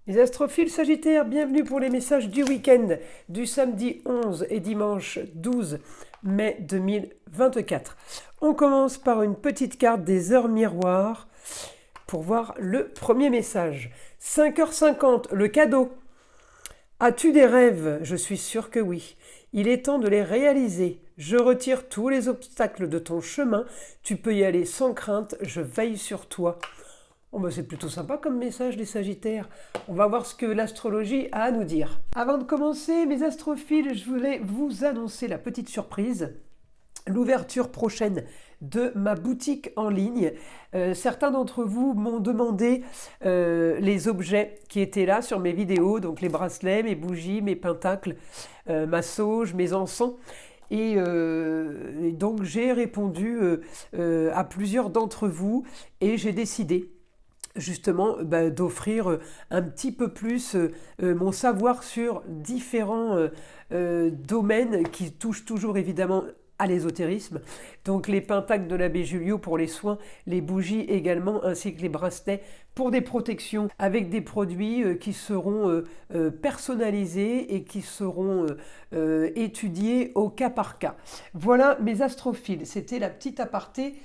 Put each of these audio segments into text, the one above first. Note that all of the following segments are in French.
Les astrophiles Sagittaires, bienvenue pour les messages du week-end du samedi 11 et dimanche 12 mai 2024. On commence par une petite carte des heures miroirs pour voir le premier message. 5h50, le cadeau. As-tu des rêves? Je suis sûr que oui. Il est temps de les réaliser. Je retire tous les obstacles de ton chemin. Tu peux y aller sans crainte. Je veille sur toi. Oh bah c'est plutôt sympa comme message des Sagittaires. On va voir ce que l'astrologie a à nous dire. Avant de commencer, mes astrophiles, je voulais vous annoncer la petite surprise. L'ouverture prochaine de ma boutique en ligne. Certains d'entre vous m'ont demandé les objets qui étaient là sur mes vidéos, donc les bracelets, mes bougies, mes pentacles, ma sauge, mes encens. Et donc j'ai répondu à plusieurs d'entre vous et j'ai décidé justement d'offrir un petit peu plus mon savoir sur différents domaines qui touchent toujours évidemment à l'ésotérisme. Donc les pentacles de l'abbé Julio pour les soins, les bougies également, ainsi que les bracelets pour des protections avec des produits qui seront personnalisés et qui seront étudiés au cas par cas. Voilà mes astrophiles, c'était la petite aparté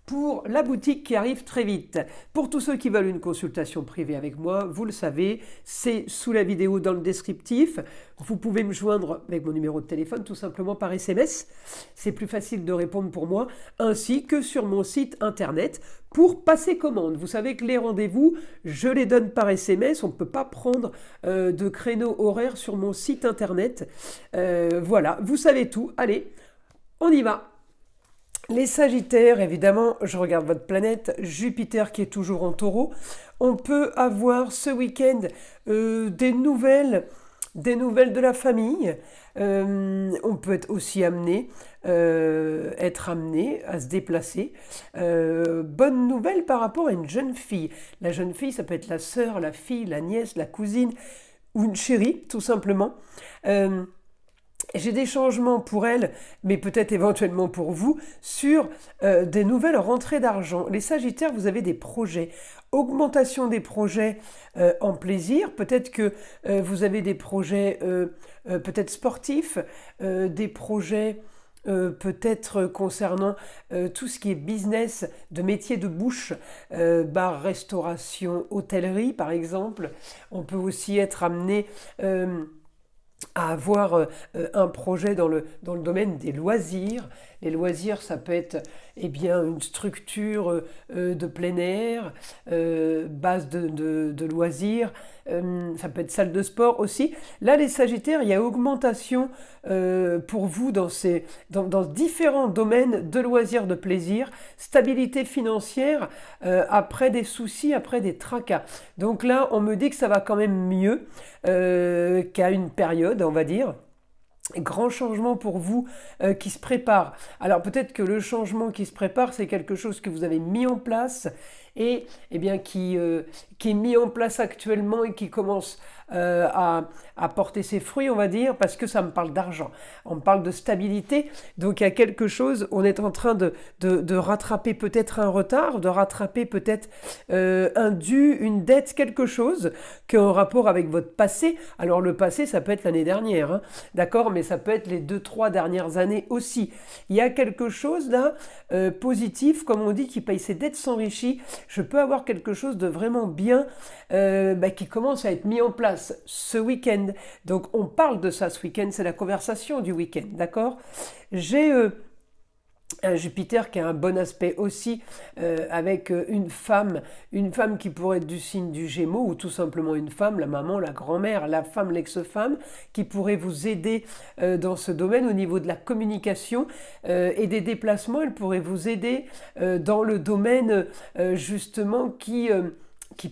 pour la boutique qui arrive très vite. Pour tous ceux qui veulent une consultation privée avec moi, vous le savez, c'est sous la vidéo dans le descriptif. Vous pouvez me joindre avec mon numéro de téléphone tout simplement par SMS. C'est plus facile de répondre pour moi, ainsi que sur mon site internet pour passer commande. Vous savez que les rendez-vous, je les donne par SMS. On ne peut pas prendre de créneau horaire sur mon site internet. Voilà, vous savez tout. Allez, on y va. Les Sagittaires, évidemment, je regarde votre planète, Jupiter qui est toujours en Taureau. On peut avoir ce week-end des nouvelles de la famille. On peut être aussi être amené à se déplacer. Bonne nouvelle par rapport à une jeune fille. La jeune fille, ça peut être la sœur, la fille, la nièce, la cousine ou une chérie, tout simplement. J'ai des changements pour elle, mais peut-être éventuellement pour vous, sur des nouvelles rentrées d'argent. Les Sagittaires, vous avez des projets. Augmentation des projets en plaisir. Peut-être que vous avez des projets peut-être sportifs, des projets peut-être concernant tout ce qui est business de métier de bouche, bar, restauration, hôtellerie par exemple. On peut aussi être amené à avoir un projet dans le domaine des loisirs. Les loisirs, ça peut être une structure de plein air, base de loisirs, ça peut être salle de sport aussi. Là, les Sagittaires, il y a augmentation pour vous dans différents domaines de loisirs, de plaisir, stabilité financière, après des soucis, après des tracas. Donc là, on me dit que ça va quand même mieux qu'à une période, on va dire. Grand changement pour vous qui se prépare. Alors peut-être que le changement qui se prépare, c'est quelque chose que vous avez mis en place et qui est mis en place actuellement et qui commence à porter ses fruits, on va dire, parce que ça me parle d'argent. On me parle de stabilité, donc il y a quelque chose, on est en train de rattraper peut-être un retard, de rattraper peut-être un dû, une dette, quelque chose qui a un rapport avec votre passé. Alors le passé, ça peut être l'année dernière, hein, d'accord, mais ça peut être les 2-3 dernières années aussi. Il y a quelque chose là, positif, comme on dit, qui paye ses dettes s'enrichit. Je peux avoir quelque chose de vraiment bien qui commence à être mis en place ce week-end. Donc on parle de ça ce week-end, c'est la conversation du week-end, d'accord. J'ai un Jupiter qui a un bon aspect aussi avec une femme qui pourrait être du signe du Gémeaux ou tout simplement une femme, la maman, la grand-mère, la femme, l'ex-femme, qui pourrait vous aider dans ce domaine au niveau de la communication et des déplacements. Elle pourrait vous aider dans le domaine justement qui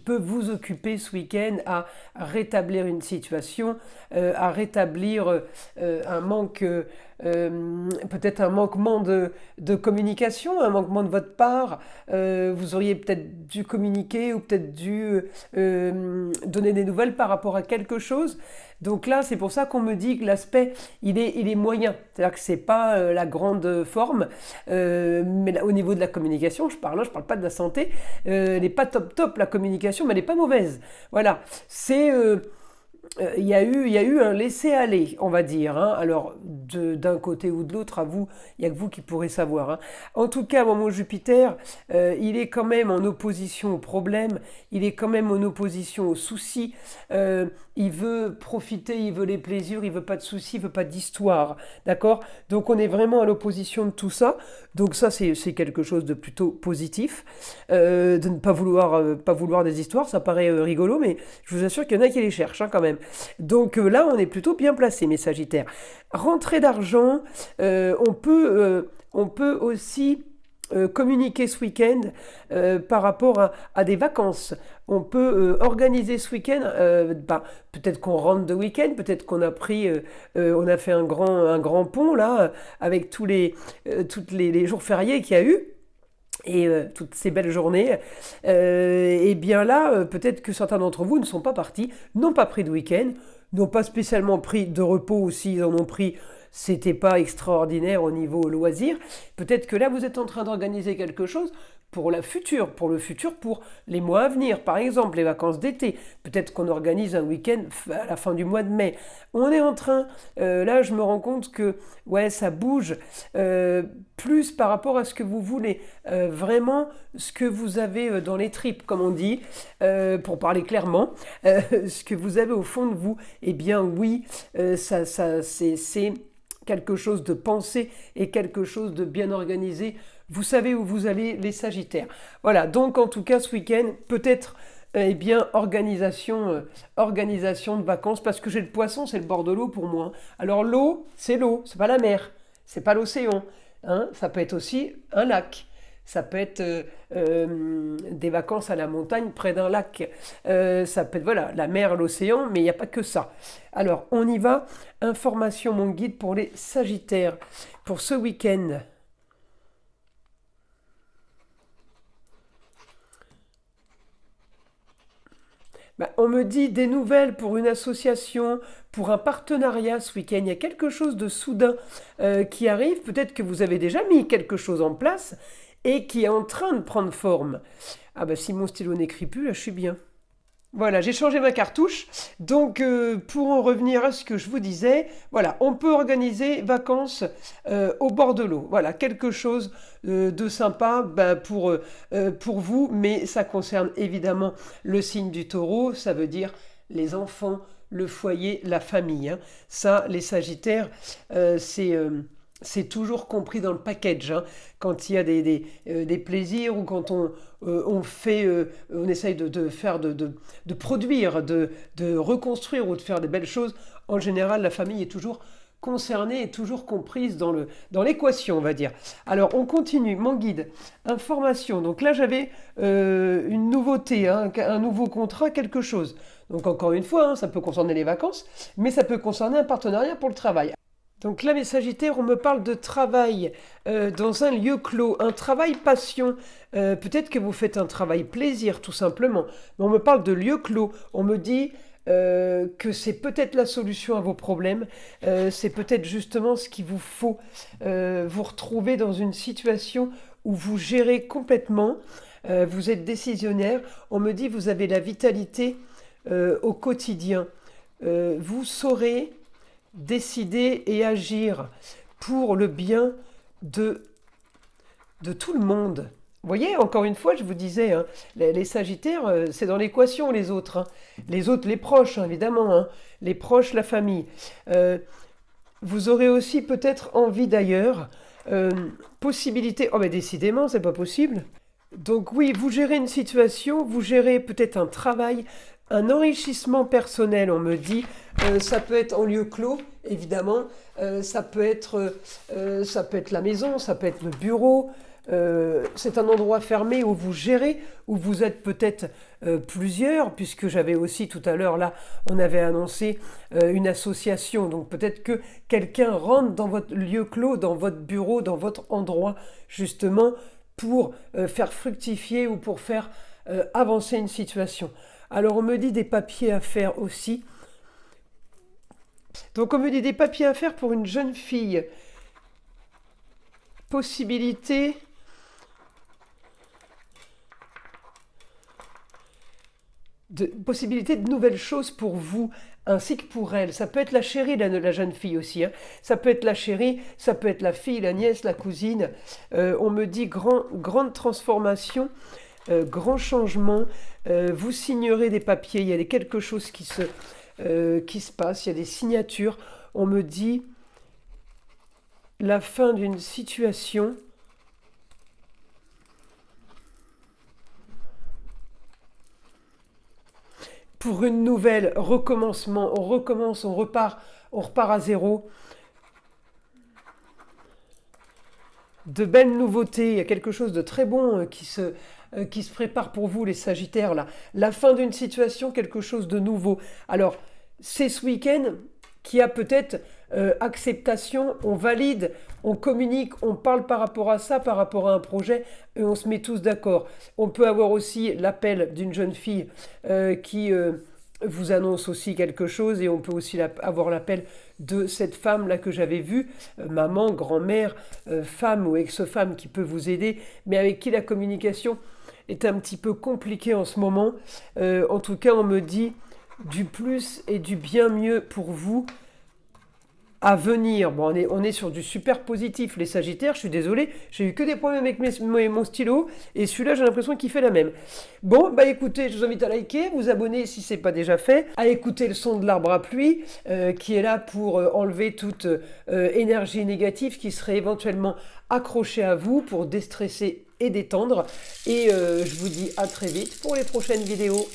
peut vous occuper ce week-end à rétablir une situation, à rétablir un manque peut-être un manquement de communication, un manquement de votre part. Vous auriez peut-être dû communiquer ou peut-être dû donner des nouvelles par rapport à quelque chose. Donc là, c'est pour ça qu'on me dit que l'aspect, il est moyen. C'est-à-dire que c'est pas la grande forme, mais là, au niveau de la communication, je parle pas de la santé, elle n'est pas top top la communication, mais elle n'est pas mauvaise. Voilà, c'est il y a eu un laisser-aller, on va dire, hein. Alors, d'un côté ou de l'autre, à vous, il n'y a que vous qui pourrez savoir, hein. En tout cas, mon Jupiter, il est quand même en opposition au problème, il est quand même en opposition aux soucis. Il veut profiter, il veut les plaisirs, il veut pas de soucis, il veut pas d'histoire, d'accord? Donc, on est vraiment à l'opposition de tout ça. Donc, ça, c'est quelque chose de plutôt positif. De ne pas vouloir des histoires, ça paraît rigolo, mais je vous assure qu'il y en a qui les cherchent, hein, quand même. Donc là, on est plutôt bien placé, mes Sagittaires. Rentrée d'argent, on peut aussi communiquer ce week-end par rapport à des vacances. On peut organiser ce week-end, peut-être qu'on rentre de week-end, peut-être qu'on a on a fait un grand pont là, avec tous les jours fériés qu'il y a eu. Et toutes ces belles journées, et bien là, peut-être que certains d'entre vous ne sont pas partis, n'ont pas pris de week-end, n'ont pas spécialement pris de repos, ou s'ils en ont pris, c'était pas extraordinaire au niveau loisir. Peut-être que là, vous êtes en train d'organiser quelque chose pour le futur, pour les mois à venir, par exemple les vacances d'été. Peut-être qu'on organise un week-end à la fin du mois de mai. On est en train, là je me rends compte que ouais, ça bouge plus par rapport à ce que vous voulez, vraiment ce que vous avez dans les tripes, comme on dit, pour parler clairement, ce que vous avez au fond de vous. Eh bien oui, c'est quelque chose de pensé et quelque chose de bien organisé. Vous savez où vous allez, les Sagittaires. Voilà, donc en tout cas ce week-end, peut-être organisation de vacances, parce que j'ai le poisson, c'est le bord de l'eau pour moi. Alors l'eau, c'est pas la mer, c'est pas l'océan, hein. Ça peut être aussi un lac. Ça peut être des vacances à la montagne près d'un lac. Ça peut être voilà, la mer, l'océan, mais il n'y a pas que ça. Alors, on y va. Information, mon guide pour les Sagittaires. Pour ce week-end. On me dit des nouvelles pour une association, pour un partenariat ce week-end. Il y a quelque chose de soudain qui arrive. Peut-être que vous avez déjà mis quelque chose en place et qui est en train de prendre forme. Ah bah si mon stylo n'écrit plus, là je suis bien. Voilà, j'ai changé ma cartouche. Donc, pour en revenir à ce que je vous disais, voilà, on peut organiser vacances au bord de l'eau. Voilà, quelque chose de sympa pour vous, mais ça concerne évidemment le signe du taureau, ça veut dire les enfants, le foyer, la famille, hein. Ça, les Sagittaires, c'est toujours compris dans le package, hein. Quand il y a des plaisirs ou quand on essaye de faire, de produire, de reconstruire ou de faire des belles choses, en général, la famille est toujours concernée et toujours comprise dans l'équation, on va dire. Alors, on continue. Mon guide, information. Donc là, j'avais une nouveauté, hein, un nouveau contrat, quelque chose. Donc encore une fois, hein, ça peut concerner les vacances, mais ça peut concerner un partenariat pour le travail. Donc là, mes Sagittaires, on me parle de travail dans un lieu clos, un travail passion. Peut-être que vous faites un travail plaisir, tout simplement. Mais on me parle de lieu clos. On me dit que c'est peut-être la solution à vos problèmes. C'est peut-être justement ce qu'il vous faut. Vous retrouver dans une situation où vous gérez complètement. Vous êtes décisionnaire. On me dit que vous avez la vitalité au quotidien. Vous saurez décider et agir pour le bien de tout le monde. Vous voyez, encore une fois, je vous disais, hein, les Sagittaires, c'est dans l'équation les autres, hein. Les autres, les proches, hein, évidemment, hein. Les proches, la famille. Vous aurez aussi peut-être envie d'ailleurs, possibilité... Oh mais décidément, c'est pas possible. Donc oui, vous gérez une situation, vous gérez peut-être un travail, un enrichissement personnel, on me dit. Ça peut être en lieu clos, évidemment. Ça peut être la maison, ça peut être le bureau. c'est un endroit fermé où vous gérez, où vous êtes peut-être plusieurs, puisque j'avais aussi tout à l'heure, là, on avait annoncé une association. Donc peut-être que quelqu'un rentre dans votre lieu clos, dans votre bureau, dans votre endroit, justement, pour faire fructifier ou pour faire avancer une situation. Alors on me dit des papiers à faire aussi. Donc on me dit des papiers à faire pour une jeune fille. Possibilité de nouvelles choses pour vous, ainsi que pour elle. Ça peut être la chérie, la jeune fille aussi. Hein. Ça peut être la chérie, ça peut être la fille, la nièce, la cousine. On me dit grande transformation, grand changement. Vous signerez des papiers, il y a quelque chose qui se passe, il y a des signatures. On me dit la fin d'une situation. Pour une nouvelle recommencement, on recommence, on repart à zéro. De belles nouveautés, il y a quelque chose de très bon qui se prépare pour vous, les Sagittaires. Là. La fin d'une situation, quelque chose de nouveau. Alors, c'est ce week-end qui a peut-être acceptation, on valide, on communique, on parle par rapport à ça, par rapport à un projet, et on se met tous d'accord. On peut avoir aussi l'appel d'une jeune fille qui vous annonce aussi quelque chose, et on peut aussi avoir l'appel de cette femme-là que j'avais vue, maman, grand-mère, femme ou ex-femme qui peut vous aider, mais avec qui la communication est un petit peu compliquée en ce moment. En tout cas, on me dit du plus et du bien mieux pour vous à venir. Bon, on est sur du super positif, les Sagittaires, je suis désolé, j'ai eu que des problèmes avec mon stylo, et celui-là, j'ai l'impression qu'il fait la même. Bon, bah écoutez, je vous invite à liker, vous abonner si ce n'est pas déjà fait, à écouter le son de l'arbre à pluie, qui est là pour enlever toute énergie négative qui serait éventuellement accrochée à vous, pour déstresser et détendre. Et je vous dis à très vite pour les prochaines vidéos.